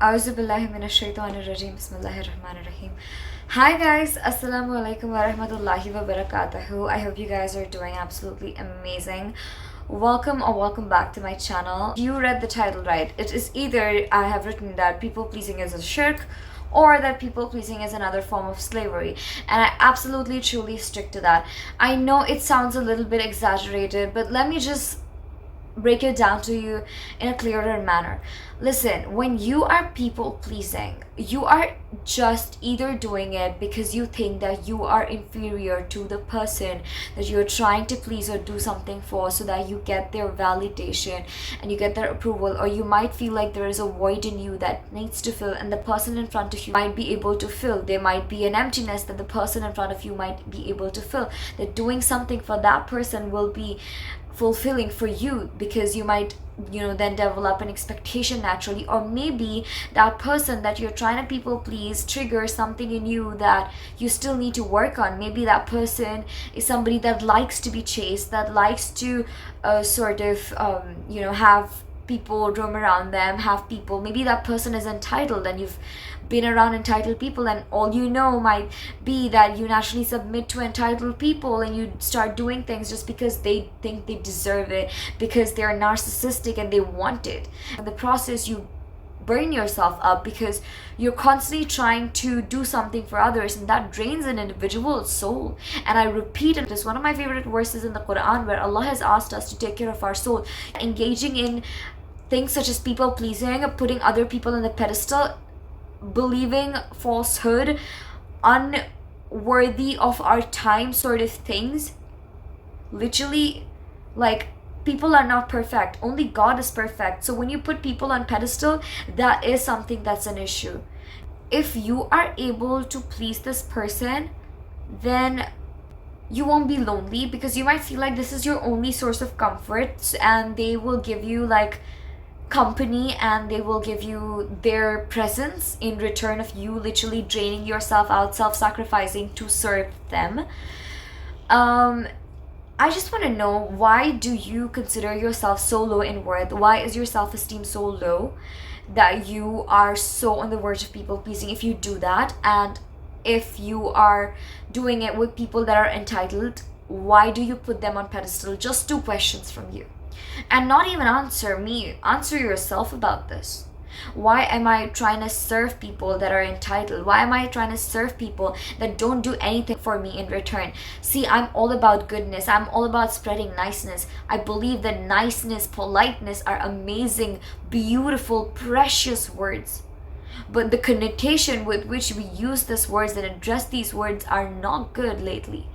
Auzu billahi minash shaitanir rajim. Bismillahir rahmanir rahim. Hi guys, assalamu alaikum warahmatullahi wabarakatahu. I hope you guys are doing absolutely amazing. Welcome or welcome back to my channel. You read the title right. It is either I have written that people pleasing is a shirk or that people pleasing is another form of slavery, and I absolutely truly stick to that. I know it sounds a little bit exaggerated, but let me just break it down to you in a clearer manner. Listen, when you are people pleasing, you are just either doing it because you think that you are inferior to the person that you're trying to please or do something for, so that you get their validation and you get their approval, or you might feel like there is a void in you that needs to fill and the person in front of you might be able to fill. There might be an emptiness that the person in front of you might be able to fill, that doing something for that person will be fulfilling for you, because you might then develop an expectation naturally. Or maybe that person that you're trying to people please triggers something in you that you still need to work on. Maybe that person is somebody that likes to be chased, that likes to have people roam around them, have people, maybe that person is entitled and you've been around entitled people, and all you know might be that you naturally submit to entitled people and you start doing things just because they think they deserve it, because they're narcissistic and they want it. In the process, you burn yourself up because you're constantly trying to do something for others, and that drains an individual's soul. And I repeat, it is one of my favorite verses in the Quran where Allah has asked us to take care of our soul. Engaging in things such as people pleasing, putting other people on the pedestal, believing falsehood, unworthy of our time sort of things. Literally, like, people are not perfect, only God is perfect. So when you put people on pedestal, that is something that's an issue. If you are able to please this person, then you won't be lonely, because you might feel like this is your only source of comfort, and they will give you like company and they will give you their presence in return of you literally draining yourself out, self-sacrificing to serve them. I just want to know, why do you consider yourself so low in worth? Why is your self-esteem so low that you are so on the verge of people pleasing if you do that? And if you are doing it with people that are entitled, why do you put them on pedestal? Just two questions from you. And not even answer me, answer yourself about this. Why am I trying to serve people that are entitled? Why am I trying to serve people that don't do anything for me in return? See, I'm all about goodness. I'm all about spreading niceness. I believe that niceness, politeness are amazing, beautiful, precious words. But the connotation with which we use these words and address these words are not good lately.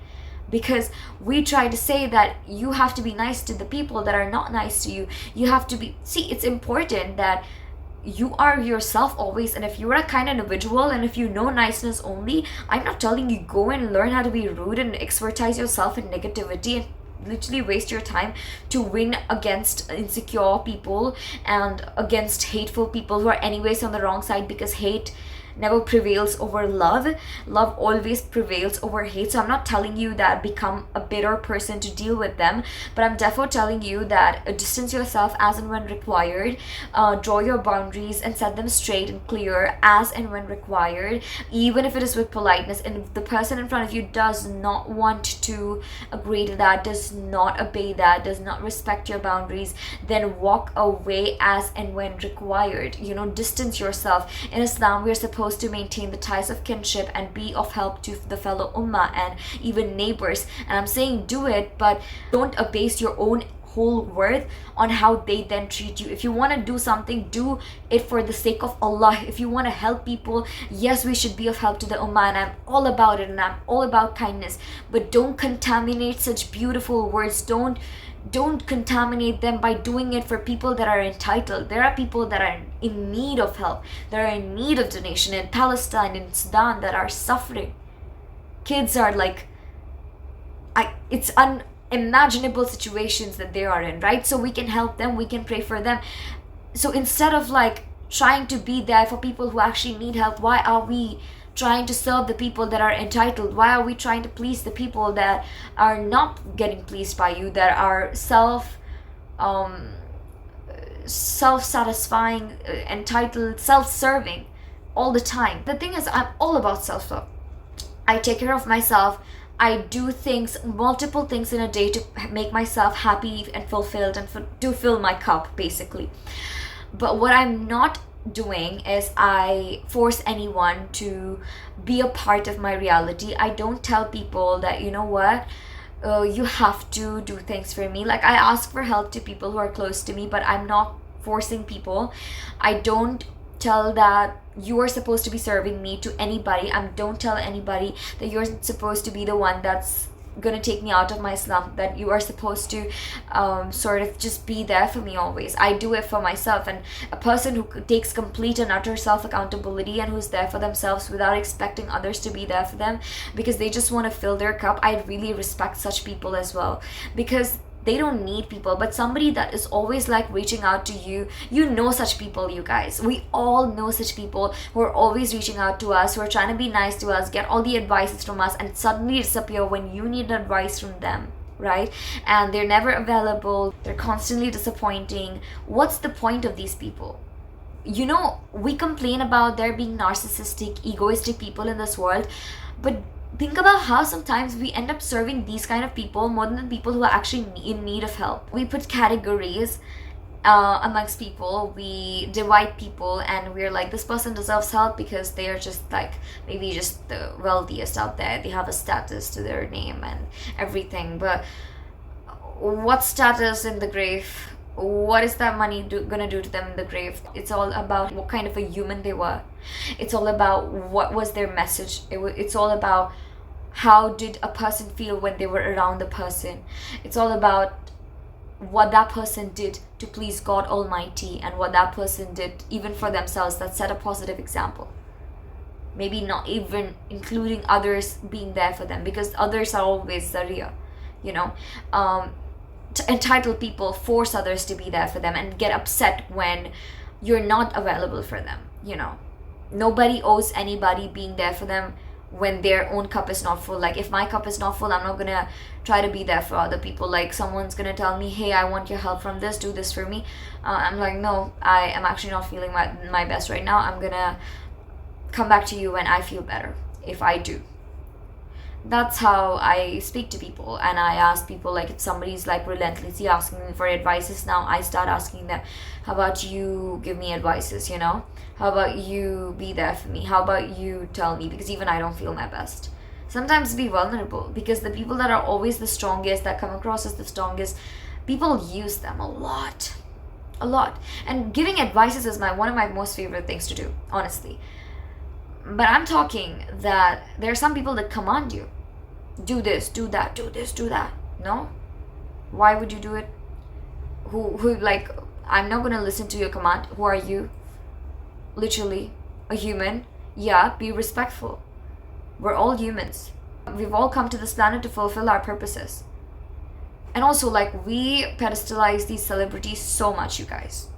Because we try to say that you have to be nice to the people that are not nice to you. You have to be... See, it's important that you are yourself always, and if you're a kind individual and if you know niceness only, I'm not telling you go and learn how to be rude and expertise yourself in negativity and literally waste your time to win against insecure people and against hateful people who are anyways on the wrong side, because hate never prevails over love. Love always prevails over hate. So I'm not telling you that become a bitter person to deal with them, but I'm definitely telling you that distance yourself as and when required, draw your boundaries and set them straight and clear as and when required, even if it is with politeness. And if the person in front of you does not want to agree to that, does not obey that, does not respect your boundaries, then walk away as and when required. Distance yourself. In Islam, we're supposed to maintain the ties of kinship and be of help to the fellow ummah and even neighbors. And I'm saying do it, but don't abase your own whole worth on how they then treat you. If you want to do something, do it for the sake of Allah. If you want to help people, yes, we should be of help to the ummah, and I'm all about it, and I'm all about kindness, but don't contaminate such beautiful words. Don't contaminate them by doing it for people that are entitled. There are people that are in need of help, that are in need of donation in Palestine, in Sudan, that are suffering. Kids are like, it's unimaginable situations that they are in, right? So we can help them, we can pray for them. So instead of like trying to be there for people who actually need help, why are we trying to serve the people that are entitled? Why are we trying to please the people that are not getting pleased by you, that are self-satisfying, entitled, self-serving all the time. The thing is, I'm all about self-love. I take care of myself. I do things, multiple things in a day to make myself happy and fulfilled and to fill my cup, basically. But what I'm not doing is I force anyone to be a part of my reality. I don't tell people that, you know what, you have to do things for me. Like, I ask for help to people who are close to me, but I'm not forcing people. I don't tell that you are supposed to be serving me to anybody. I don't tell anybody that you're supposed to be the one that's gonna take me out of my slump, that you are supposed to sort of just be there for me always. I do it for myself. And a person who takes complete and utter self accountability and who's there for themselves without expecting others to be there for them because they just want to fill their cup, I really respect such people as well, because they don't need people. But somebody that is always like reaching out to you, you know such people, you guys, we all know such people who are always reaching out to us, who are trying to be nice to us, get all the advices from us, and suddenly disappear when you need advice from them, right? And they're never available, they're constantly disappointing. What's the point of these people? You know, we complain about there being narcissistic, egoistic people in this world, but think about how sometimes we end up serving these kind of people more than the people who are actually in need of help. We put categories amongst people, we divide people, and we're like, this person deserves help because they are just like maybe just the wealthiest out there, they have a status to their name and everything. But what status in the grave? What is that money gonna do to them in the grave? It's all about what kind of a human they were. It's all about what was their message. It's all about how did a person feel when they were around the person. It's all about what that person did to please God Almighty, and what that person did even for themselves that set a positive example. Maybe not even including others being there for them, because others are always Zariya, you know. Entitled people force others to be there for them and get upset when you're not available for them, you know. Nobody owes anybody being there for them when their own cup is not full. Like, if my cup is not full, I'm not gonna try to be there for other people. Like, someone's gonna tell me, hey, I want your help from this, do this for me. I'm like, no, I am actually not feeling my best right now. I'm gonna come back to you when I feel better, if I do. That's how I speak to people. And I ask people, like, if somebody's like relentlessly asking me for advices, now I start asking them, how about you give me advices, you know? How about you be there for me? How about you tell me? Because even I don't feel my best. Sometimes be vulnerable, because the people that are always the strongest, that come across as the strongest, people use them a lot. And giving advices is one of my most favorite things to do, honestly. But I'm talking that there are some people that command you. Do this, do that, do this, do that. No? Why would you do it? Who like, I'm not gonna listen to your command. Who are you? Literally, a human. Yeah, be respectful. We're all humans. We've all come to this planet to fulfill our purposes. And also, like, we pedestalize these celebrities so much, you guys.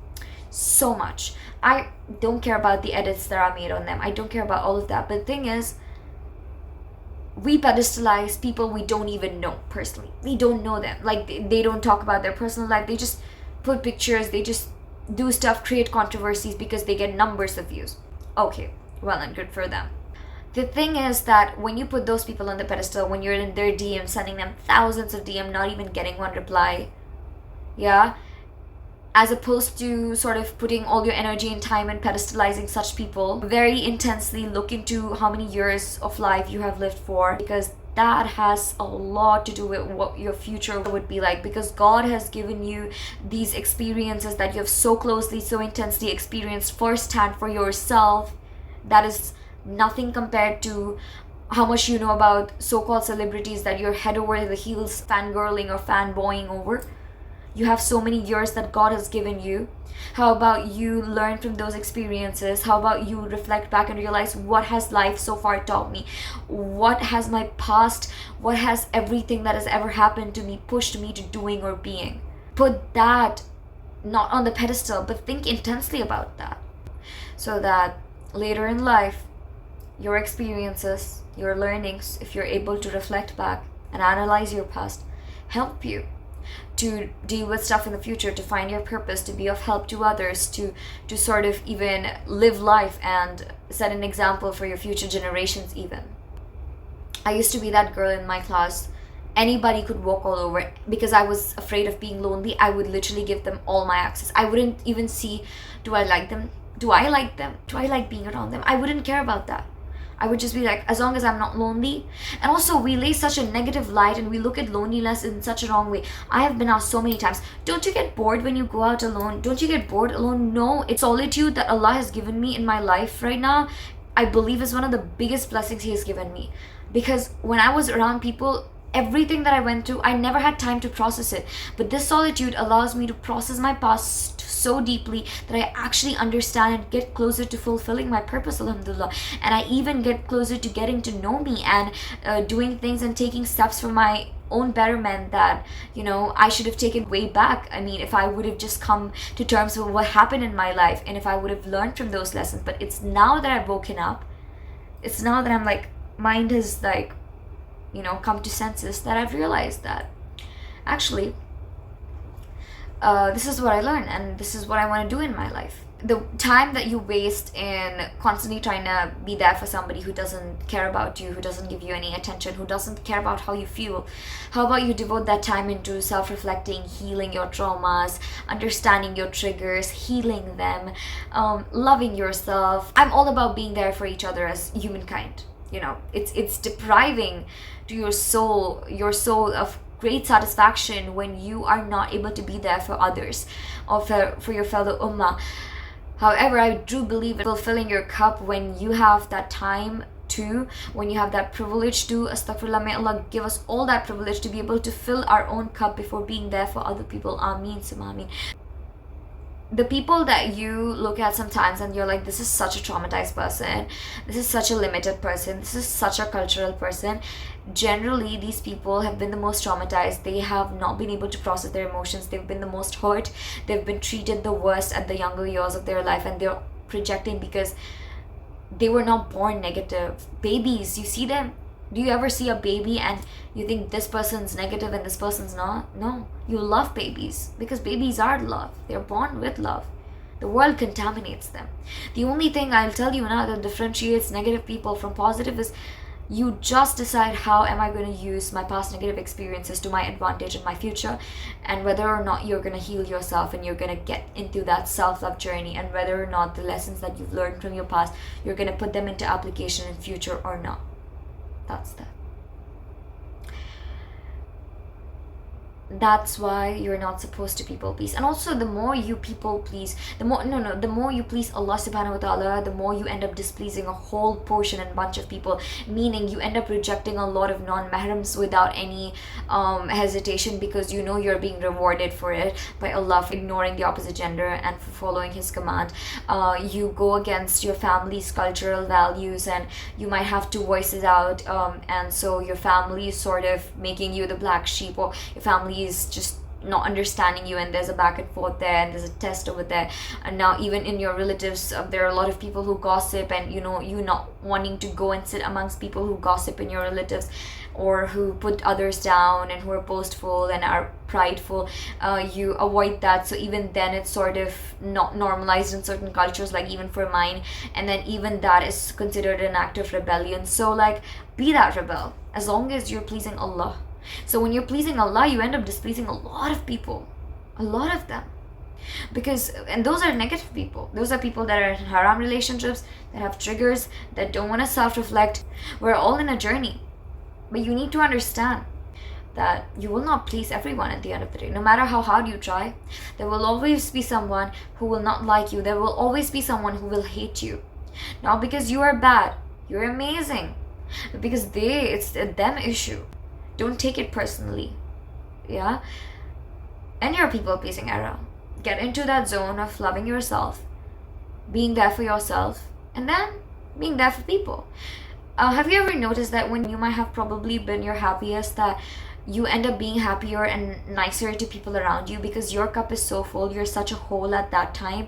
So much. I don't care about the edits that are made on them. I don't care about all of that. But the thing is, we pedestalize people we don't even know personally. We don't know them. Like, they don't talk about their personal life. They just put pictures. They just do stuff, create controversies because they get numbers of views. Okay, well and good for them. The thing is that when you put those people on the pedestal, when you're in their DM, sending them thousands of DM, not even getting one reply, yeah, as opposed to sort of putting all your energy and time and pedestalizing such people, very intensely look into how many years of life you have lived for, because that has a lot to do with what your future would be like. Because God has given you these experiences that you have so closely, so intensely experienced firsthand for yourself. That is nothing compared to how much you know about so-called celebrities that you're head over the heels fangirling or fanboying over. You have so many years that God has given you. How about you learn from those experiences? How about you reflect back and realize, what has life so far taught me? What has my past, what has everything that has ever happened to me pushed me to doing or being? Put that not on the pedestal, but think intensely about that. So that later in life, your experiences, your learnings, if you're able to reflect back and analyze your past, help you to deal with stuff in the future, to find your purpose, to be of help to others, to sort of even live life and set an example for your future generations even. I used to be that girl in my class. Anybody could walk all over. Because I was afraid of being lonely, I would literally give them all my access. I wouldn't even see, do I like them? Do I like them? Do I like being around them? I wouldn't care about that. I would just be like, as long as I'm not lonely. And also, we lay such a negative light and we look at loneliness in such a wrong way. I have been asked so many times, don't you get bored when you go out alone? Don't you get bored alone? No, it's solitude that Allah has given me in my life right now. I believe is one of the biggest blessings He has given me. Because when I was around people, everything that I went through, I never had time to process it. But this solitude allows me to process my past so deeply that I actually understand and get closer to fulfilling my purpose, alhamdulillah. And I even get closer to getting to know me and doing things and taking steps for my own betterment that, you know, I should have taken way back. I mean, if I would have just come to terms with what happened in my life and if I would have learned from those lessons. But it's now that I've woken up, it's now that I'm like, mind has like, you know, come to senses, that I've realized that actually this is what I learned and this is what I want to do in my life. The time that you waste in constantly trying to be there for somebody who doesn't care about you, who doesn't give you any attention, who doesn't care about how you feel, how about you devote that time into self-reflecting, healing your traumas, understanding your triggers, healing them, loving yourself. I'm all about being there for each other as humankind. You know, it's depriving to your soul of great satisfaction when you are not able to be there for others or for your fellow ummah. However, I do believe in fulfilling your cup when you have that time to, when you have that privilege to. Astaghfirullah, may Allah give us all that privilege to be able to fill our own cup before being there for other people. Ameen, summa ameen. The people that you look at sometimes and you're like, this is such a traumatized person, this is such a limited person, this is such a cultural person, generally these people have been the most traumatized. They have not been able to process their emotions. They've been the most hurt. They've been treated the worst at the younger years of their life, and they're projecting because they were not born negative. Babies, you see them. Do you ever see a baby and you think this person's negative and this person's not? No. You love babies because babies are love. They're born with love. The world contaminates them. The only thing I'll tell you now that differentiates negative people from positive is you just decide, how am I going to use my past negative experiences to my advantage in my future, and whether or not you're going to heal yourself and you're going to get into that self-love journey, and whether or not the lessons that you've learned from your past, you're going to put them into application in future or not. That's that. That's why you're not supposed to people please. And also, the more you people please, the more you please Allah subhanahu wa ta'ala, the more you end up displeasing a whole portion and bunch of people, meaning you end up rejecting a lot of non-mahrams without any hesitation, because you know you're being rewarded for it by Allah for ignoring the opposite gender and for following His command. You go against your family's cultural values and you might have to voice it out, and so your family is sort of making you the black sheep, or your family is just not understanding you, and there's a back and forth there, and there's a test over there. And now even in your relatives, there are a lot of people who gossip, and you know, you not wanting to go and sit amongst people who gossip in your relatives or who put others down and who are boastful and are prideful. You avoid that. So even then it's sort of not normalized in certain cultures, like even for mine, and then even that is considered an act of rebellion. So like, be that rebel as long as you're pleasing Allah. So when you're pleasing Allah, you end up displeasing a lot of people, a lot of them, because, and those are negative people. Those are people that are in haram relationships, that have triggers, that don't want to self-reflect. We're all in a journey, but you need to understand that you will not please everyone at the end of the day. No matter how hard you try, there will always be someone who will not like you. There will always be someone who will hate you, not because you are bad, you're amazing, but because it's a them issue. Don't take it personally. Yeah? End your people-pleasing era. Get into that zone of loving yourself, being there for yourself, and then being there for people. Have you ever noticed that when you might have probably been your happiest, that you end up being happier and nicer to people around you because your cup is so full, you're such a whole at that time,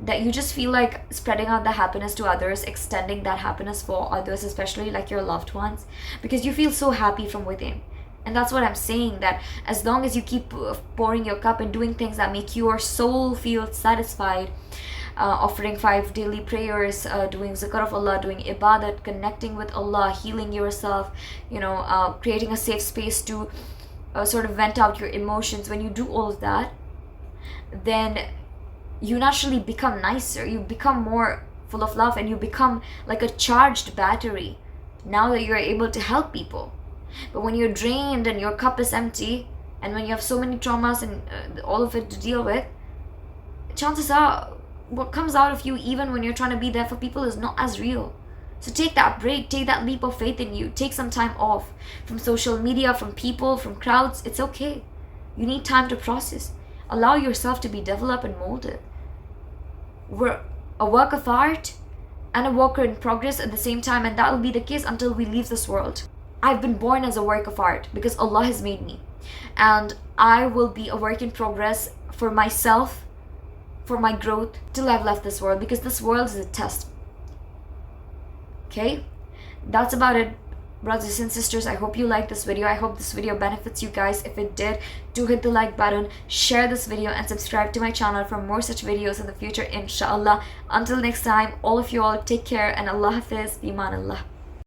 that you just feel like spreading out the happiness to others, extending that happiness for others, especially like your loved ones, because you feel so happy from within. And that's what I'm saying, that as long as you keep pouring your cup and doing things that make your soul feel satisfied, offering 5 daily prayers, doing zikr of Allah, doing ibadat, connecting with Allah, healing yourself, creating a safe space to sort of vent out your emotions. When you do all of that, then you naturally become nicer, you become more full of love, and you become like a charged battery now that you're able to help people. But when you're drained and your cup is empty, and when you have so many traumas and all of it to deal with, chances are what comes out of you, even when you're trying to be there for people, is not as real. So take that break, take that leap of faith in you, take some time off from social media, from people, from crowds. It's okay. You need time to process. Allow yourself to be developed and molded. We're a work of art and a worker in progress at the same time, and that will be the case until we leave this world. I've been born as a work of art because Allah has made me, and I will be a work in progress for myself, for my growth, till I've left this world, because this world is a test. Okay, that's about it, brothers and sisters. I hope you liked this video. I hope this video benefits you guys. If it did, do hit the like button, share this video, and subscribe to my channel for more such videos in the future, inshallah. Until next time, all of you all take care, and Allah Hafiz, Biman Allah.